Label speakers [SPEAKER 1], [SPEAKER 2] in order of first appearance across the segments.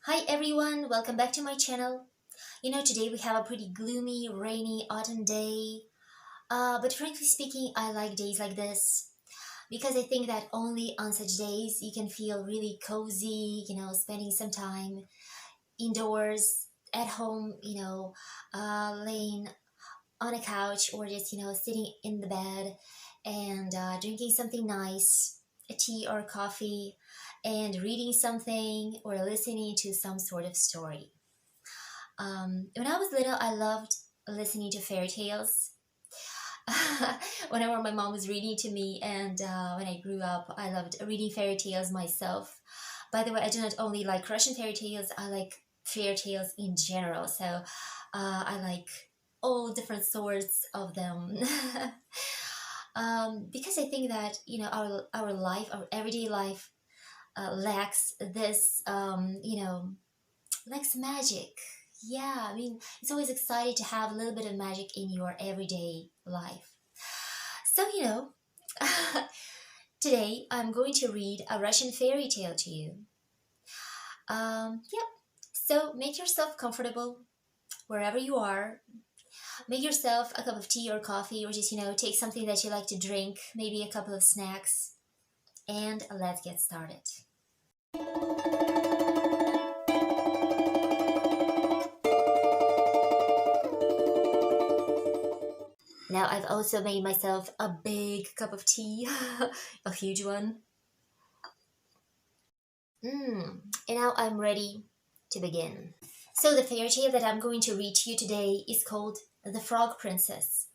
[SPEAKER 1] Hi everyone, welcome back to my channel. Today we have a pretty gloomy, rainy autumn day. But frankly speaking, I like days like this because I think that only on such days you can feel really cozy, spending some time indoors, at home, laying on a couch or just, sitting in the bed and drinking something nice, a tea or coffee, and reading something or listening to some sort of story. When I was little, I loved listening to fairy tales. Whenever my mom was reading to me, and when I grew up, I loved reading fairy tales myself. By the way, I do not only like Russian fairy tales, I like fairy tales in general. So I like all different sorts of them. Because I think that our life, our everyday life, lacks this lacks magic. Yeah, I mean, it's always exciting to have a little bit of magic in your everyday life. So, today I'm going to read a Russian fairy tale to you. Yep. So make yourself comfortable wherever you are. Make yourself a cup of tea or coffee, or just, take something that you like to drink, maybe a couple of snacks, and let's get started. Now I've also made myself a big cup of tea, a huge one. And now I'm ready to begin. So the fairy tale that I'm going to read to you today is called The Frog Princess.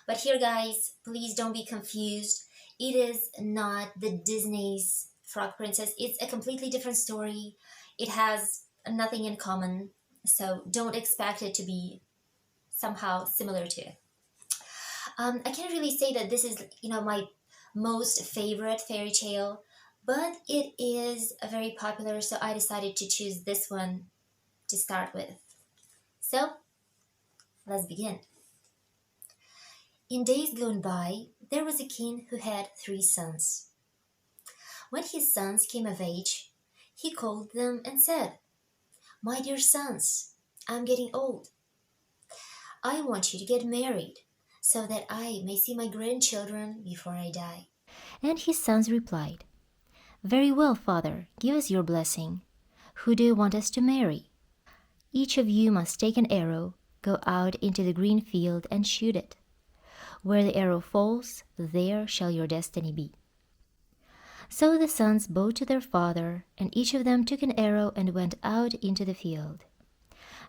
[SPEAKER 1] But here guys, please don't be confused. It is not the Disney's Frog Princess. It's a completely different story. It has nothing in common. So don't expect it to be somehow similar to it. I can't really say that this is, my most favorite fairy tale, but it is very popular, so I decided to choose this one to start with. So, let's begin. In days gone by, there was a king who had 3 sons. When his sons came of age, he called them and said, "My dear sons, I'm getting old. I want you to get married so that I may see my grandchildren before I die."
[SPEAKER 2] And his sons replied, "Very well, father, give us your blessing. Who do you want us to marry? Each of you must take an arrow, go out into the green field and shoot it. Where the arrow falls, there shall your destiny be." So the sons bowed to their father, and each of them took an arrow and went out into the field.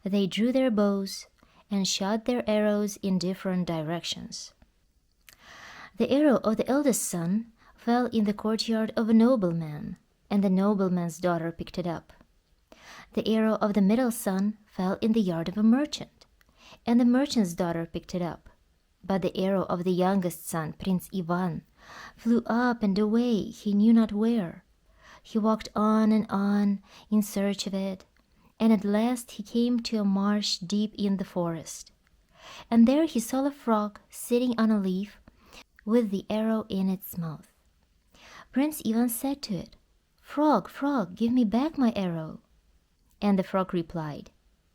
[SPEAKER 2] They drew their bows and shot their arrows in different directions. The arrow of the eldest son fell in the courtyard of a nobleman, and the nobleman's daughter picked it up. The arrow of the middle son fell in the yard of a merchant, and the merchant's daughter picked it up. But the arrow of the youngest son, Prince Ivan, flew up and away, he knew not where. He walked on and on in search of it, and at last he came to a marsh deep in the forest. And there he saw a frog sitting on a leaf with the arrow in its mouth. Prince Ivan said to it, "Frog, frog, give me back my arrow." And the frog replied,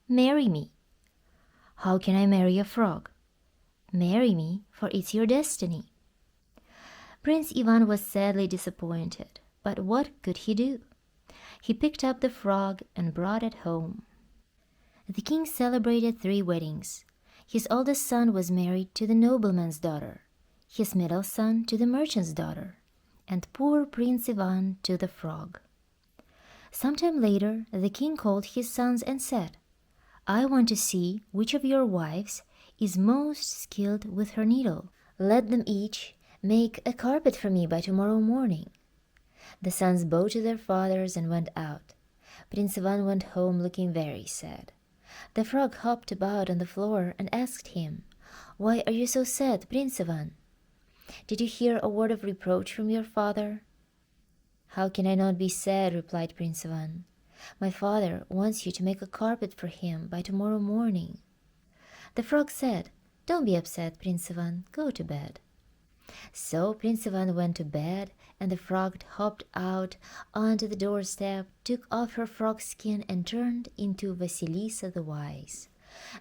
[SPEAKER 2] "Marry me." "How can I marry a frog?" "Marry me, for it's your destiny." Prince Ivan was sadly disappointed, but what could he do? He picked up the frog and brought it home. The king celebrated 3 weddings. His oldest son was married to the nobleman's daughter, his middle son to the merchant's daughter, and poor Prince Ivan to the frog. Sometime later, the king called his sons and said, "I want to see which of your wives is most skilled with her needle. Let them each make a carpet for me by tomorrow morning." The sons bowed to their fathers and went out. Prince Ivan went home looking very sad. The frog hopped about on the floor and asked him, "Why are you so sad, Prince Ivan? Did you hear a word of reproach from your father?" "How can I not be sad?" replied Prince Ivan. "My father wants you to make a carpet for him by tomorrow morning." The frog said, "Don't be upset, Prince Ivan. Go to bed." So Prince Ivan went to bed, and the frog hopped out onto the doorstep, took off her frog skin, and turned into Vasilisa the Wise,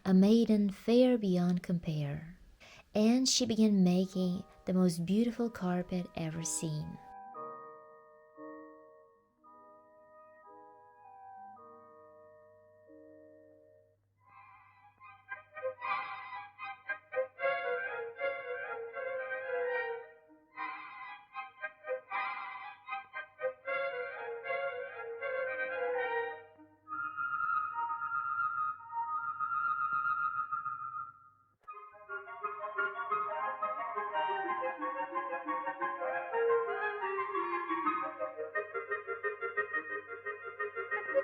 [SPEAKER 2] a maiden fair beyond compare. And she began making the most beautiful carpet ever seen.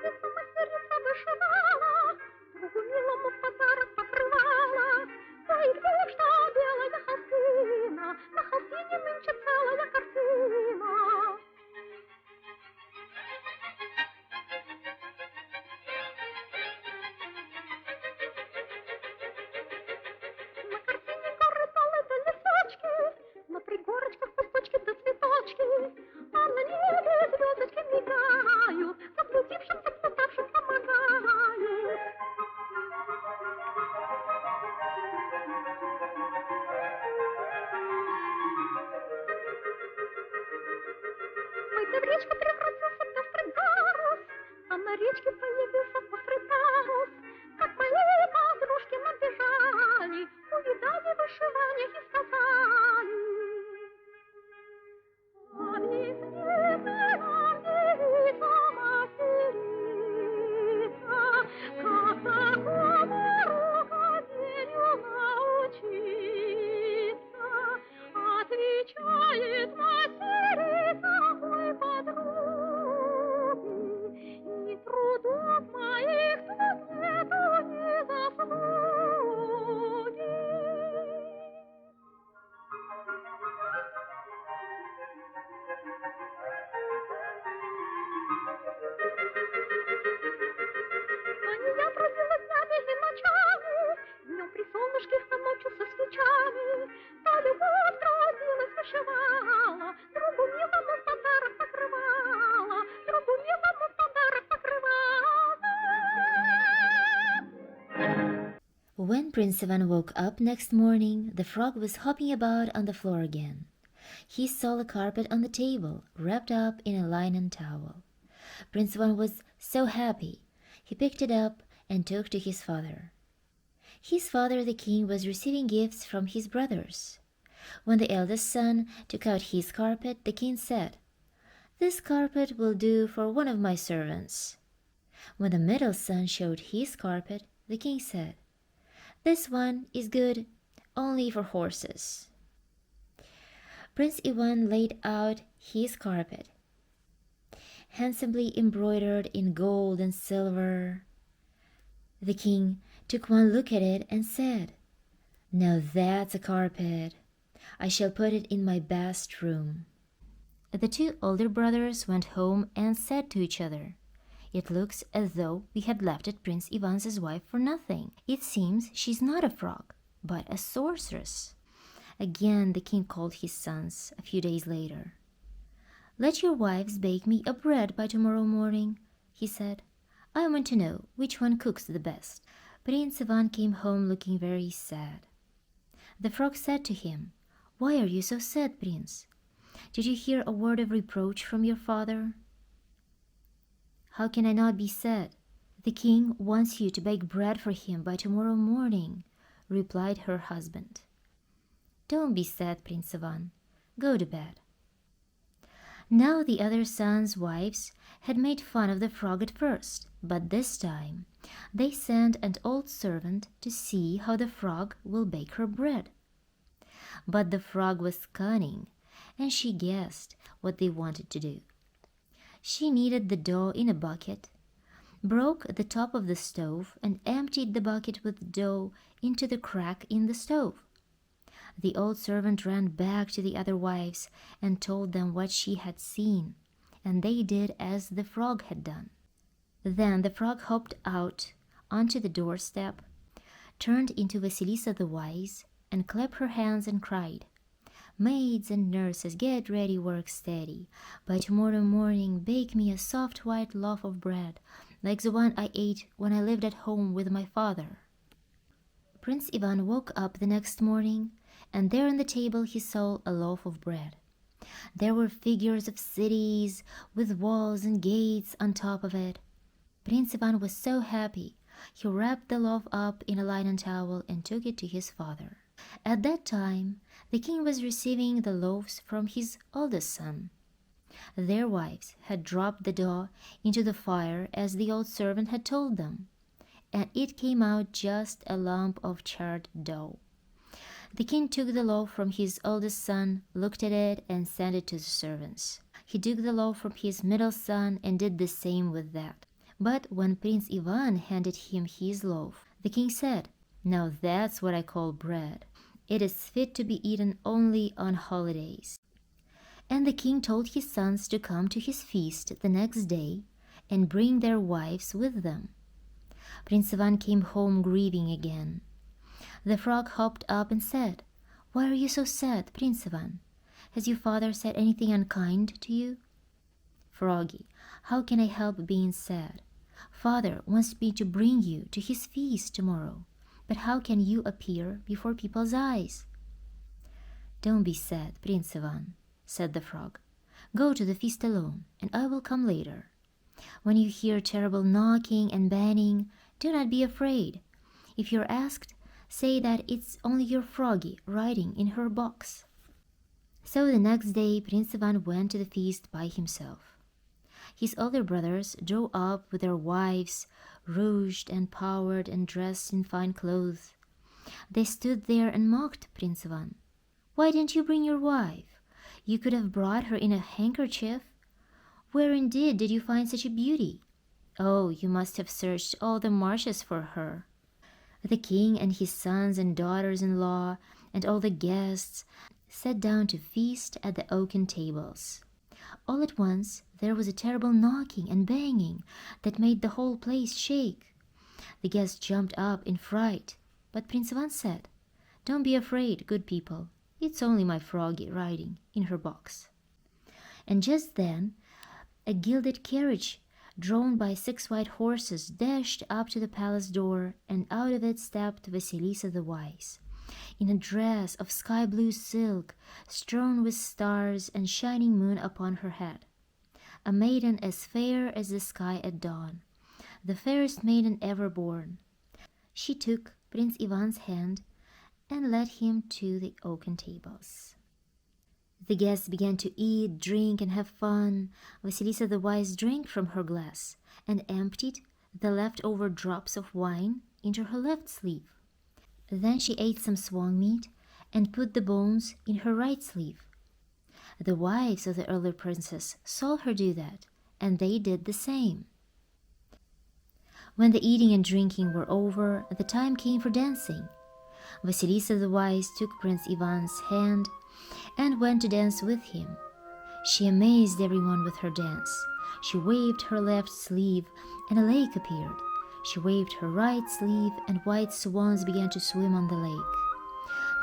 [SPEAKER 3] Мастерица вышивала, другу милому в подарок покрывала. Ой, где что белая холстина, на холстине нынче целая картина. На картине горы, далы да лесочки, на пригорочках кусточки да цветочки, а на небе звездочки мигают, заблудившим, заплутавшим помогают. В речке превратился пестрый парус, а на речке появился острый парус. Как мои подружки набежали, увидали вышивание и сказали: объясните нам, девица мастерица, как такому рукоделию научиться. Отвечает мастерица: ой, подруги, и трудов моих тут нету ни заслуги. Я трудилась днями и ночами, днем при солнышке, а ночью со свечами. Та любовь трудилась, вышивала, другу милому в подарок покрывала, другу милому в подарок покрывала.
[SPEAKER 2] When Prince Ivan woke up next morning, the frog was hopping about on the floor again. He saw a carpet on the table, wrapped up in a linen towel. Prince Ivan was so happy. He picked it up and took to his father. His father, the king, was receiving gifts from his brothers. When the eldest son took out his carpet, the king said, "This carpet will do for one of my servants." When the middle son showed his carpet, the king said, "This one is good only for horses." Prince Ivan laid out his carpet, handsomely embroidered in gold and silver. The king took one look at it and said, "Now that's a carpet. I shall put it in my best room." The two older brothers went home and said to each other, "It looks as though we had left at Prince Ivan's wife for nothing. It seems she's not a frog, but a sorceress." Again the king called his sons a few days later. "Let your wives bake me a bread by tomorrow morning," he said. "I want to know which one cooks the best." Prince Ivan came home looking very sad. The frog said to him, "Why are you so sad, Prince? Did you hear a word of reproach from your father?" "How can I not be sad? The king wants you to bake bread for him by tomorrow morning," replied her husband. "Don't be sad, Prince Ivan. Go to bed." Now the other sons' wives had made fun of the frog at first, but this time they sent an old servant to see how the frog will bake her bread. But the frog was cunning, and she guessed what they wanted to do. She kneaded the dough in a bucket, broke the top of the stove, and emptied the bucket with dough into the crack in the stove. The old servant ran back to the other wives and told them what she had seen, and they did as the frog had done. Then the frog hopped out onto the doorstep, turned into Vasilisa the Wise, and clapped her hands and cried, Maids and nurses, get ready, work steady. By tomorrow morning bake me a soft white loaf of bread, like the one I ate when I lived at home with my father." Prince Ivan woke up the next morning, and there on the table he saw a loaf of bread. There were figures of cities with walls and gates on top of it. Prince Ivan was so happy. He wrapped the loaf up in a linen towel and took it to his father. At that time, the king was receiving the loaves from his oldest son. Their wives had dropped the dough into the fire as the old servant had told them, and it came out just a lump of charred dough. The king took the loaf from his oldest son, looked at it, and sent it to the servants. He took the loaf from his middle son and did the same with that. But when Prince Ivan handed him his loaf, the king said, "Now that's what I call bread. It is fit to be eaten only on holidays." And the king told his sons to come to his feast the next day and bring their wives with them. Prince Ivan came home grieving again. The frog hopped up and said, "Why are you so sad, Prince Ivan? Has your father said anything unkind to you?" "Froggy, how can I help being sad? Father wants me to bring you to his feast tomorrow, but how can you appear before people's eyes?" "Don't be sad, Prince Ivan," said the frog. "Go to the feast alone, and I will come later. When you hear terrible knocking and banging, do not be afraid. If you're asked, say that it's only your froggy riding in her box." So the next day Prince Ivan went to the feast by himself. His older brothers drove up with their wives, rouged and powdered and dressed in fine clothes. They stood there and mocked Prince Ivan. "Why didn't you bring your wife? You could have brought her in a handkerchief. Where indeed did you find such a beauty? Oh, you must have searched all the marshes for her." The king and his sons and daughters-in-law and all the guests sat down to feast at the oaken tables. All at once there was a terrible knocking and banging that made the whole place shake. The guests jumped up in fright, but Prince Ivan said, "Don't be afraid, good people. It's only my froggy riding in her box." And just then a gilded carriage drawn by 6 white horses dashed up to the palace door, and out of it stepped Vasilisa the Wise, in a dress of sky-blue silk, strewn with stars and shining moon upon her head. A maiden as fair as the sky at dawn, the fairest maiden ever born. She took Prince Ivan's hand and led him to the oaken tables. The guests began to eat, drink, and have fun. Vasilisa the Wise drank from her glass and emptied the leftover drops of wine into her left sleeve. Then she ate some swan meat and put the bones in her right sleeve. The wives of the early princess saw her do that, and they did the same. When the eating and drinking were over, the time came for dancing. Vasilisa the Wise took Prince Ivan's hand and went to dance with him. She amazed everyone with her dance. She waved her left sleeve, and a lake appeared. She waved her right sleeve, and white swans began to swim on the lake.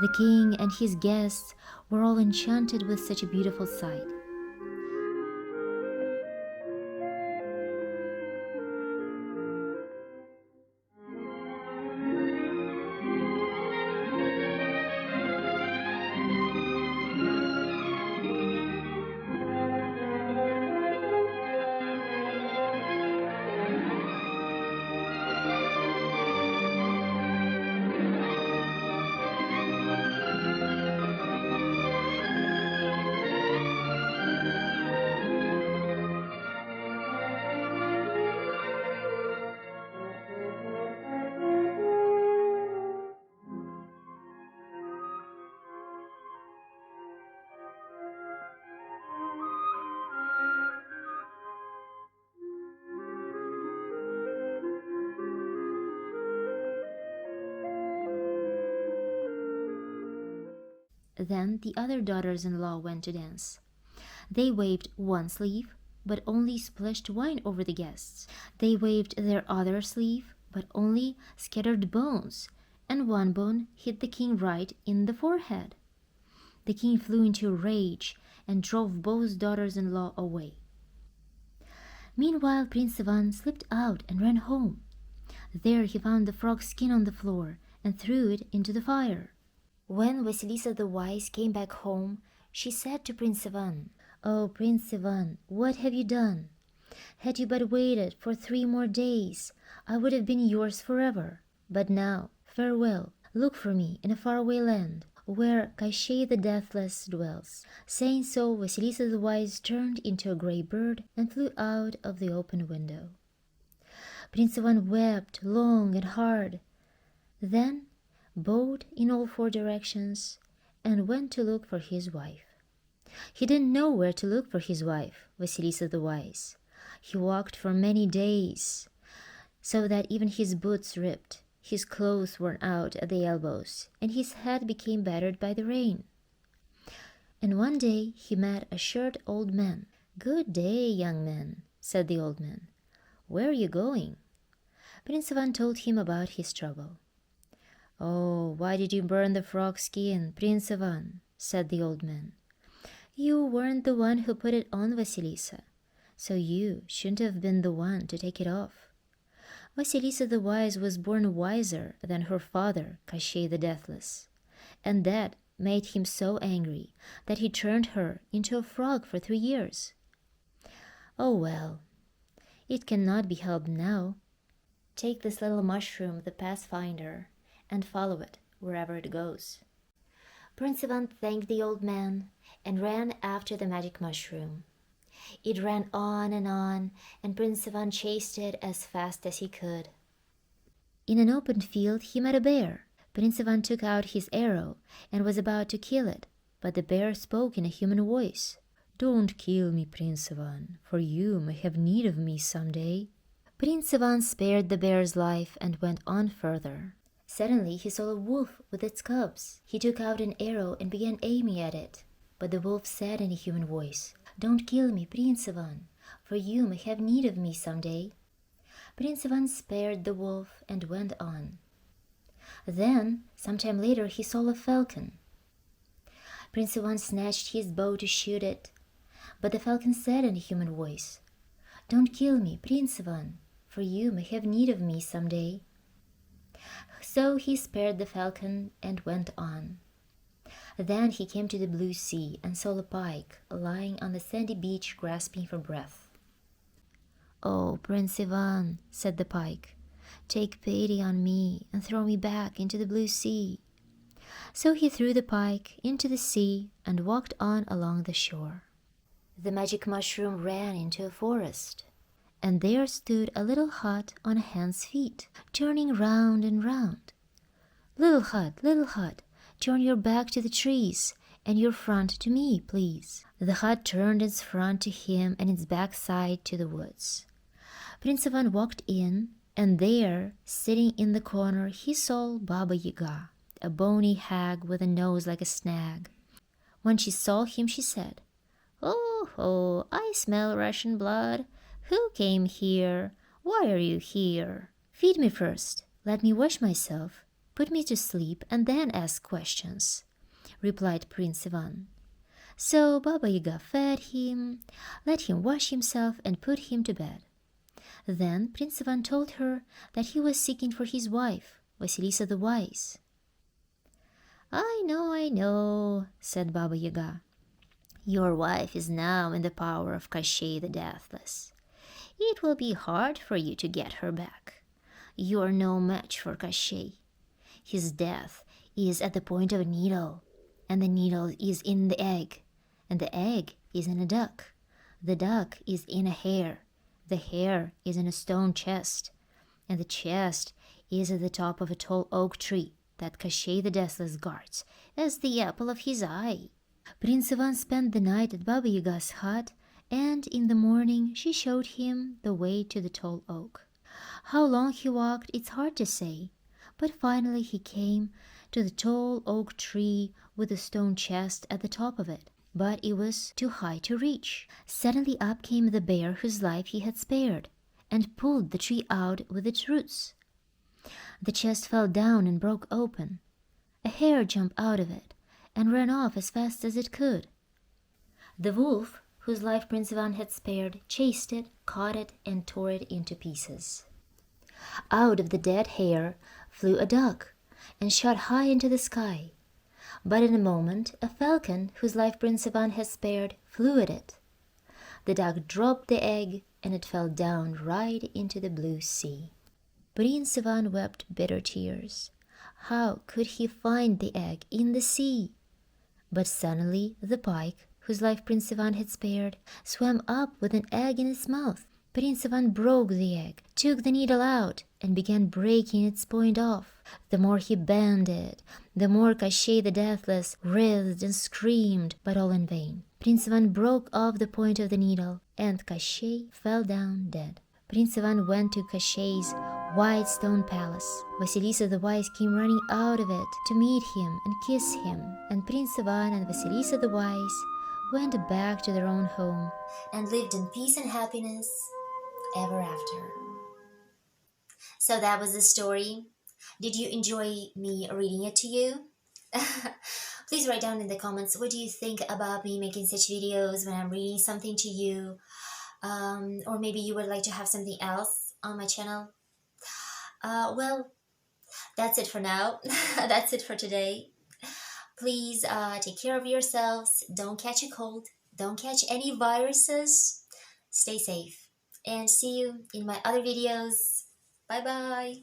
[SPEAKER 2] The king and his guests were all enchanted with such a beautiful sight. Then the other daughters-in-law went to dance. They waved one sleeve, but only splashed wine over the guests. They waved their other sleeve, but only scattered bones, and one bone hit the king right in the forehead. The king flew into a rage and drove both daughters-in-law away. Meanwhile, Prince Ivan slipped out and ran home. There he found the frog's skin on the floor and threw it into the fire. When Vasilisa the Wise came back home, she said to Prince Ivan, "Oh, Prince Ivan, what have you done? Had you but waited for 3 more days, I would have been yours forever. But now, farewell. Look for me in a faraway land, where Kashey the Deathless dwells." Saying so, Vasilisa the Wise turned into a grey bird and flew out of the open window. Prince Ivan wept long and hard, then bowed in all 4 directions and went to look for his wife. He didn't know where to look for his wife, Vasilisa the Wise. He walked for many days, so that even his boots ripped, his clothes worn out at the elbows, and his hat became battered by the rain. And one day he met a short old man. "Good day, young man," said the old man. "Where are you going?" Prince Ivan told him about his trouble. "Oh, why did you burn the frog skin, Prince Ivan?" said the old man. "You weren't the one who put it on, Vasilisa, so you shouldn't have been the one to take it off. Vasilisa the Wise was born wiser than her father, Kashey the Deathless, and that made him so angry that he turned her into a frog for 3 years. Oh well, it cannot be helped now. Take this little mushroom, the Pathfinder, and follow it wherever it goes." Prince Ivan thanked the old man and ran after the magic mushroom. It ran on, and Prince Ivan chased it as fast as he could. In an open field he met a bear. Prince Ivan took out his arrow and was about to kill it, but the bear spoke in a human voice. "Don't kill me, Prince Ivan, for you may have need of me some day." Prince Ivan spared the bear's life and went on further. Suddenly he saw a wolf with its cubs. He took out an arrow and began aiming at it, but the wolf said in a human voice, "Don't kill me, Prince Ivan, for you may have need of me some day." Prince Ivan spared the wolf and went on. Then, some time later, he saw a falcon. Prince Ivan snatched his bow to shoot it, but the falcon said in a human voice, "Don't kill me, Prince Ivan, for you may have need of me some day." So he spared the falcon and went on. Then he came to the blue sea and saw a pike lying on the sandy beach grasping for breath. "Oh, Prince Ivan," said the pike, "take pity on me and throw me back into the blue sea." So he threw the pike into the sea and walked on along the shore. The magic mushroom ran into a forest, and there stood a little hut on a hen's feet, turning round and round. Little hut, turn your back to the trees and your front to me, please." The hut turned its front to him and its back side to the woods. Prince Ivan walked in, and there, sitting in the corner, he saw Baba Yaga, a bony hag with a nose like a snag. When she saw him, she said, "Oh, I smell Russian blood. Who came here? Why are you here? Feed me first. Let me wash myself. Put me to sleep and then ask questions," replied Prince Ivan. So Baba Yaga fed him, let him wash himself, and put him to bed. Then Prince Ivan told her that he was seeking for his wife, Vasilisa the Wise. I know, said Baba Yaga. "Your wife is now in the power of Kashey the Deathless. It will be hard for you to get her back. You are no match for Kashey. His death is at the point of a needle, and the needle is in the egg, and the egg is in a duck. The duck is in a hare. The hare is in a stone chest, and the chest is at the top of a tall oak tree that Kashey the Deathless guards as the apple of his eye." Prince Ivan spent the night at Baba Yaga's hut, and in the morning she showed him the way to the tall oak. How long he walked, it's hard to say, but finally he came to the tall oak tree with a stone chest at the top of it, but it was too high to reach. Suddenly up came the bear whose life he had spared, and pulled the tree out with its roots. The chest fell down and broke open. A hare jumped out of it, and ran off as fast as it could. The wolf, whose life Prince Ivan had spared, chased it, caught it, and tore it into pieces. Out of the dead hare flew a duck and shot high into the sky. But in a moment a falcon, whose life Prince Ivan had spared, flew at it. The duck dropped the egg, and it fell down right into the blue sea. Prince Ivan wept bitter tears. How could he find the egg in the sea? But suddenly the pike, whose life Prince Ivan had spared, swam up with an egg in its mouth. Prince Ivan broke the egg, took the needle out, and began breaking its point off. The more he bent it, the more Koshchei the Deathless writhed and screamed, but all in vain. Prince Ivan broke off the point of the needle, and Koshchei fell down dead. Prince Ivan went to Koshchei's white stone palace. Vasilisa the Wise came running out of it to meet him and kiss him, and Prince Ivan and Vasilisa the Wise went back to their own home
[SPEAKER 1] and lived in peace and happiness ever after. So that was the story. Did you enjoy me reading it to you? Please write down in the comments, what do you think about me making such videos when I'm reading something to you? Or maybe you would like to have something else on my channel. Well, that's it for now. That's it for today. Please take care of yourselves. Don't catch a cold. Don't catch any viruses. Stay safe. And see you in my other videos. Bye bye.